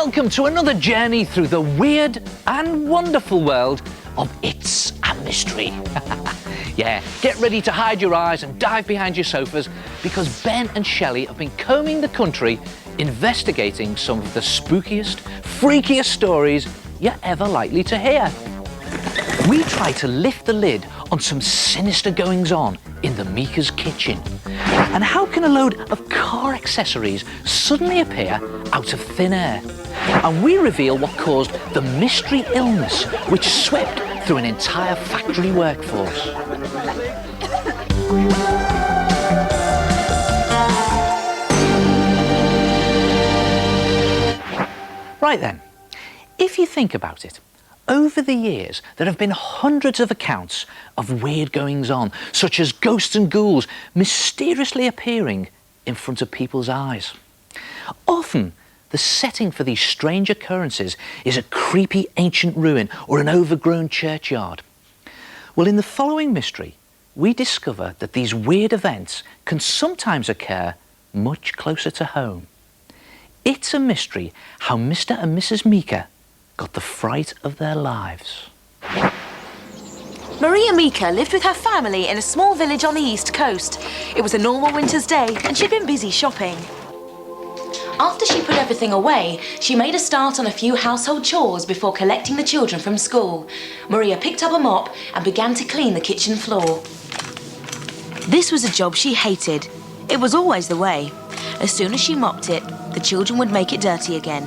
welcome to another journey through the weird and wonderful world of It's a Mystery. Yeah, get ready to hide your eyes and dive behind your sofas because Ben and Shelley have been combing the country investigating some of the spookiest, freakiest stories you're ever likely to hear. We try to lift the lid on some sinister goings-on in the Meakers kitchen. And how can a load of car accessories suddenly appear out of thin air? And we reveal what caused the mystery illness which swept through an entire factory workforce. Right then, if you think about it, over the years, there have been hundreds of accounts of weird goings-on, such as ghosts and ghouls mysteriously appearing in front of people's eyes. Often, the setting for these strange occurrences is a creepy ancient ruin or an overgrown churchyard. Well, in the following mystery, we discover that these weird events can sometimes occur much closer to home. It's a mystery how Mr. and Mrs. Meaker got the fright of their lives. Maria Meaker lived with her family in a small village on the east coast. It was a normal winter's day and she'd been busy shopping. After she put everything away, she made a start on a few household chores before collecting the children from school. Maria picked up a mop and began to clean the kitchen floor. This was a job she hated. It was always the way. As soon as she mopped it, the children would make it dirty again.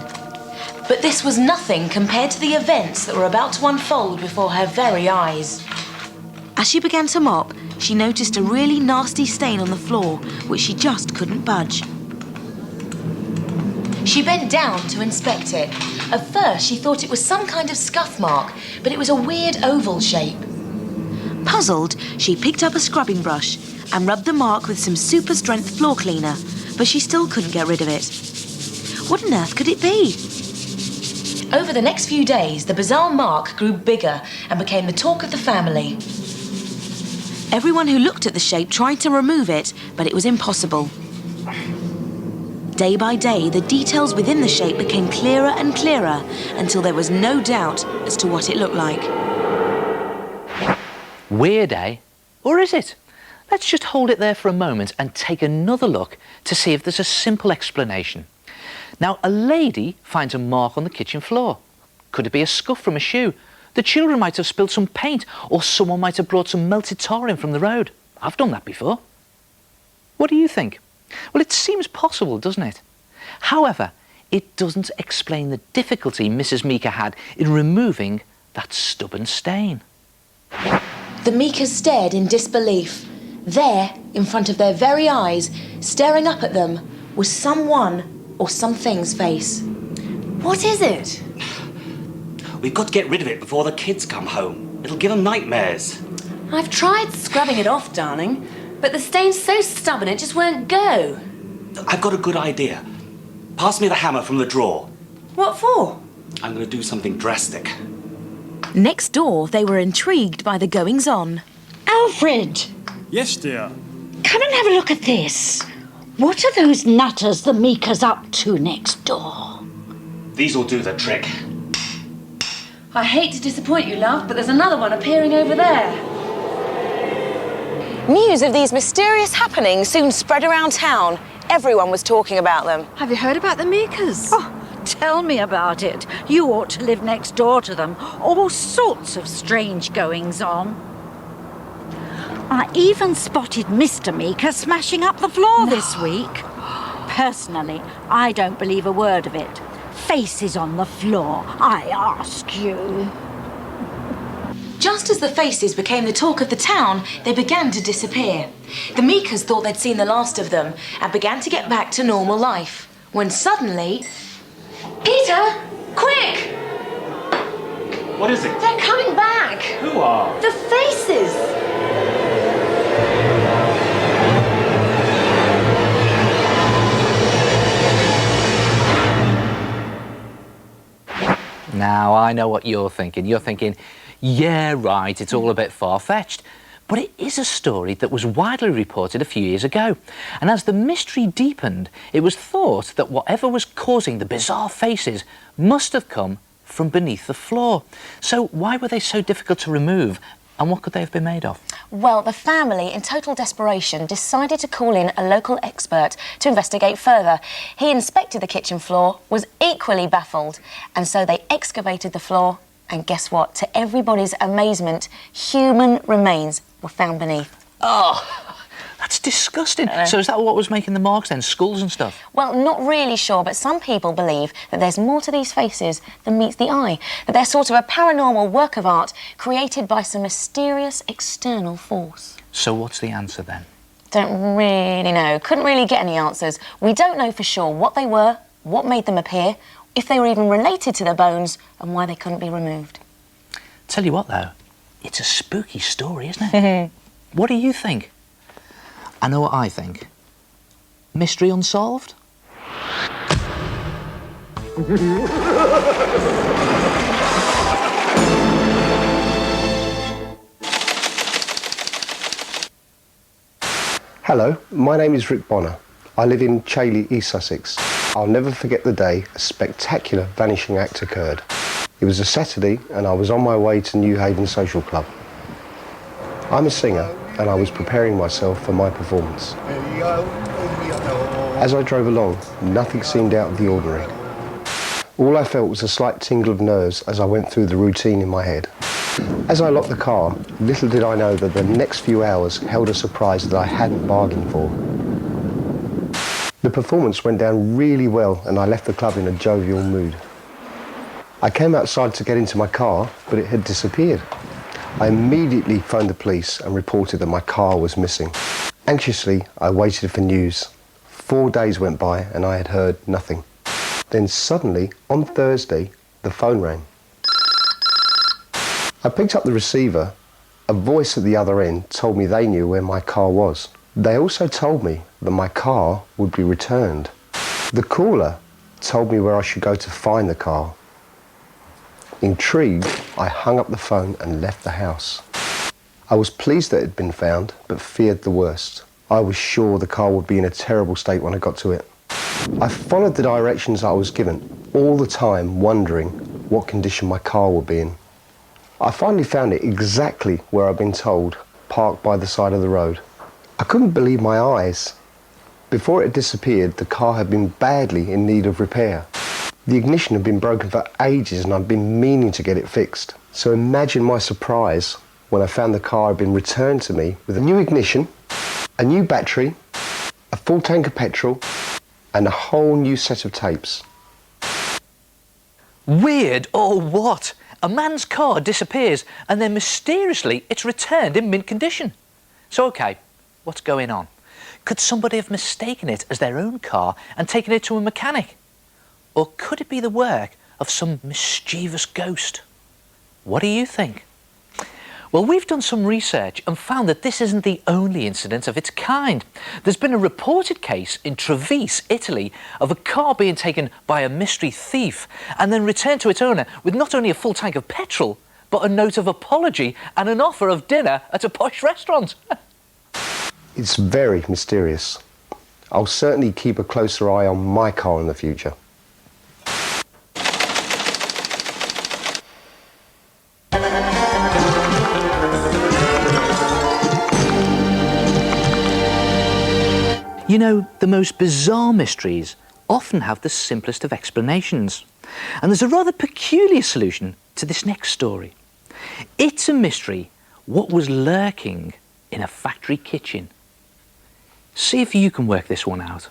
But this was nothing compared to the events that were about to unfold before her very eyes. As she began to mop, she noticed a really nasty stain on the floor, which she just couldn't budge. She bent down to inspect it. At first, she thought it was some kind of scuff mark, but it was a weird oval shape. Puzzled, she picked up a scrubbing brush and rubbed the mark with some super-strength floor cleaner, but she still couldn't get rid of it. What on earth could it be? Over the next few days, the bizarre mark grew bigger and became the talk of the family. Everyone who looked at the shape tried to remove it, but it was impossible. Day by day, the details within the shape became clearer and clearer until there was no doubt as to what it looked like. Weird, eh? Or is it? Let's just hold it there for a moment and take another look to see if there's a simple explanation. Now, a lady finds a mark on the kitchen floor. Could it be a scuff from a shoe? The children might have spilled some paint, or someone might have brought some melted tar in from the road. I've done that before. What do you think? Well, it seems possible, doesn't it? However, it doesn't explain the difficulty Mrs. Meaker had in removing that stubborn stain. The Meakers stared in disbelief. There, in front of their very eyes, staring up at them, was someone or something's face. What is it? We've got to get rid of it before the kids come home. It'll give them nightmares. I've tried scrubbing it off, darling, but the stain's so stubborn it just won't go. I've got a good idea. Pass me the hammer from the drawer. What for? I'm going to do something drastic. Next door, they were intrigued by the goings-on. Alfred! Yes, dear. Come and have a look at this. What are those nutters the Meakers up to next door? These'll do the trick. I hate to disappoint you, love, but there's another one appearing over there. News of these mysterious happenings soon spread around town. Everyone was talking about them. Have you heard about the Meakers? Oh, tell me about it. You ought to live next door to them. All sorts of strange goings-on. I even spotted Mr. Meaker smashing up the floor this week. Personally, I don't believe a word of it. Faces on the floor, I ask you. Just as the faces became the talk of the town, they began to disappear. The Meakers thought they'd seen the last of them and began to get back to normal life. When suddenly... Peter! Quick! What is it? They're coming back! Who are? The faces! Now, I know what you're thinking. You're thinking, yeah, right, it's all a bit far-fetched. But it is a story that was widely reported a few years ago. And as the mystery deepened, it was thought that whatever was causing the bizarre faces must have come from beneath the floor. So why were they so difficult to remove? And what could they have been made of? Well, the family, in total desperation, decided to call in a local expert to investigate further. He inspected the kitchen floor, was equally baffled, and so they excavated the floor, and guess what? To everybody's amazement, human remains were found beneath. Oh, that's disgusting. So is that what was making the marks then, skulls and stuff? Well, not really sure, but some people believe that there's more to these faces than meets the eye, that they're sort of a paranormal work of art created by some mysterious external force. So what's the answer then? Don't really know. Couldn't really get any answers. We don't know for sure what they were, what made them appear, if they were even related to the bones, and why they couldn't be removed. Tell you what, though, it's a spooky story, isn't it? What do you think? I know what I think. Mystery unsolved? Hello, my name is Rick Bonner. I live in Shelley, East Sussex. I'll never forget the day a spectacular vanishing act occurred. It was a Saturday and I was on my way to New Haven Social Club. I'm a singer and I was preparing myself for my performance. As I drove along, nothing seemed out of the ordinary. All I felt was a slight tingle of nerves as I went through the routine in my head. As I locked the car, little did I know that the next few hours held a surprise that I hadn't bargained for. The performance went down really well and I left the club in a jovial mood. I came outside to get into my car, but it had disappeared. I immediately phoned the police and reported that my car was missing. Anxiously, I waited for news. 4 days went by and I had heard nothing. Then suddenly, on Thursday, the phone rang. I picked up the receiver. A voice at the other end told me they knew where my car was. They also told me that my car would be returned. The caller told me where I should go to find the car. Intrigued, I hung up the phone and left the house. I was pleased that it had been found, but feared the worst. I was sure the car would be in a terrible state when I got to it. I followed the directions I was given, all the time wondering what condition my car would be in. I finally found it exactly where I'd been told, parked by the side of the road. I couldn't believe my eyes. Before it had disappeared, the car had been badly in need of repair. The ignition had been broken for ages and I'd been meaning to get it fixed. So imagine my surprise when I found the car had been returned to me with a new ignition, a new battery, a full tank of petrol, and a whole new set of tapes. Weird or what? A man's car disappears and then mysteriously it's returned in mint condition. So, OK, what's going on? Could somebody have mistaken it as their own car and taken it to a mechanic? Or could it be the work of some mischievous ghost? What do you think? Well, we've done some research and found that this isn't the only incident of its kind. There's been a reported case in Treviso, Italy, of a car being taken by a mystery thief and then returned to its owner with not only a full tank of petrol, but a note of apology and an offer of dinner at a posh restaurant. It's very mysterious. I'll certainly keep a closer eye on my car in the future. You know, the most bizarre mysteries often have the simplest of explanations. And there's a rather peculiar solution to this next story. It's a mystery what was lurking in a factory kitchen. See if you can work this one out.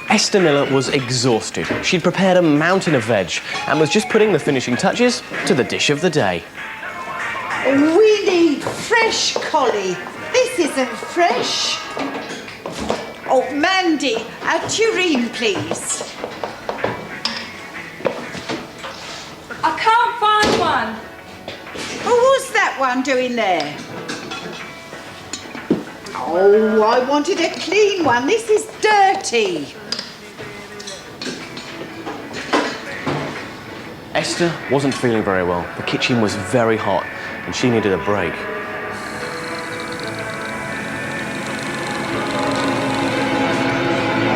Esther Miller was exhausted. She'd prepared a mountain of veg and was just putting the finishing touches to the dish of the day. We need fresh collie. This isn't fresh. Oh, Mandy, a tureen, please. I can't find one. Oh, what's that one doing there? Oh, I wanted a clean one. This is dirty. Esther wasn't feeling very well. The kitchen was very hot and she needed a break.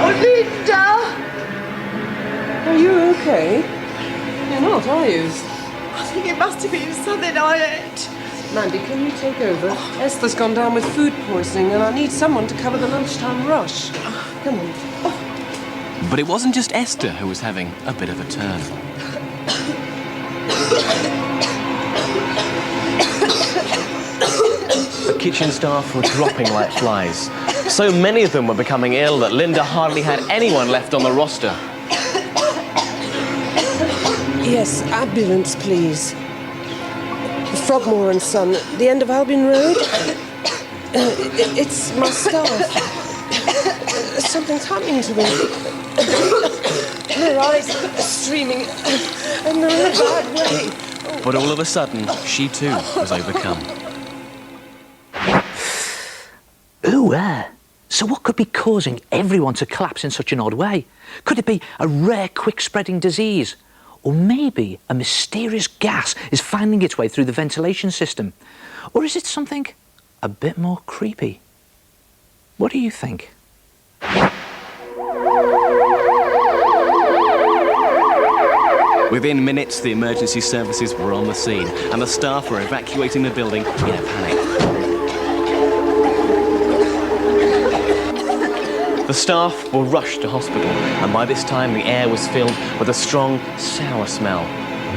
Oh, Linda! Are you okay? You're not, are you? I think it must have been something I ate. Mandy, can you take over? Esther's gone down with food poisoning and I need someone to cover the lunchtime rush. Come on. But it wasn't just Esther who was having a bit of a turn. The kitchen staff were dropping like flies. So many of them were becoming ill that Linda hardly had anyone left on the roster. Yes, ambulance, please. Frogmore and Son, the end of Albion Road. It's my staff. Something's happening to them. Their eyes are streaming and they're in a bad way. But all of a sudden, she too was overcome. Ooh, so what could be causing everyone to collapse in such an odd way? Could it be a rare, quick-spreading disease? Or maybe a mysterious gas is finding its way through the ventilation system? Or is it something a bit more creepy? What do you think? Within minutes, the emergency services were on the scene and the staff were evacuating the building in a panic. The staff were rushed to hospital, and by this time the air was filled with a strong, sour smell.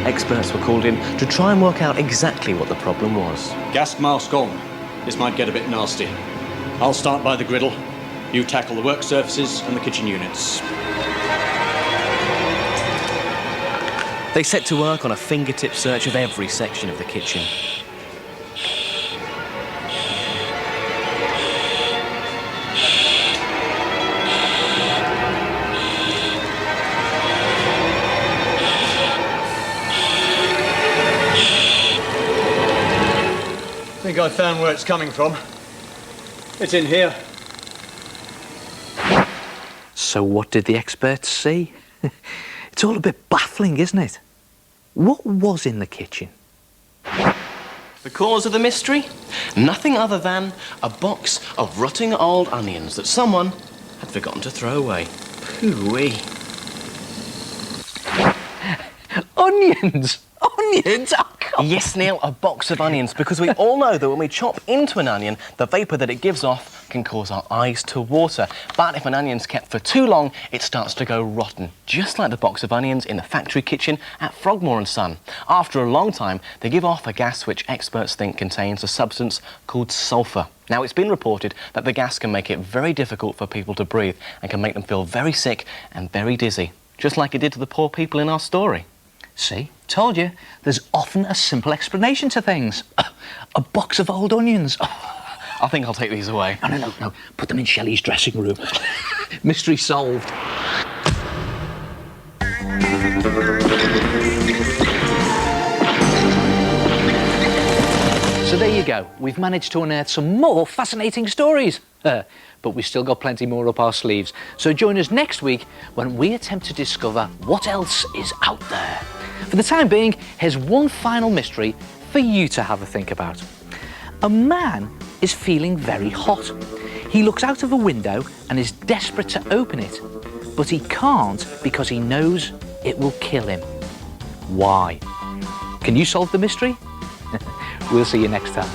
Experts were called in to try and work out exactly what the problem was. Gas mask on. This might get a bit nasty. I'll start by the griddle. You tackle the work surfaces and the kitchen units. They set to work on a fingertip search of every section of the kitchen. I think I found where it's coming from. It's in here. So what did the experts see? It's all a bit baffling, isn't it? What was in the kitchen? The cause of the mystery? Nothing other than a box of rotting old onions that someone had forgotten to throw away. Pooh-wee. Onions! Onions? Oh, come on. Yes, Neil, a box of onions, because we all know that when we chop into an onion, the vapour that it gives off can cause our eyes to water. But if an onion's kept for too long, it starts to go rotten, just like the box of onions in the factory kitchen at Frogmore and Son. After a long time, they give off a gas which experts think contains a substance called sulphur. Now, it's been reported that the gas can make it very difficult for people to breathe and can make them feel very sick and very dizzy, just like it did to the poor people in our story. See? Told you. There's often a simple explanation to things. A box of old onions. I think I'll take these away. No. Put them in Shelley's dressing room. Mystery solved. So there you go. We've managed to unearth some more fascinating stories. But we've still got plenty more up our sleeves. So join us next week when we attempt to discover what else is out there. For the time being, here's one final mystery for you to have a think about. A man is feeling very hot. He looks out of a window and is desperate to open it, but he can't because he knows it will kill him. Why? Can you solve the mystery? We'll see you next time.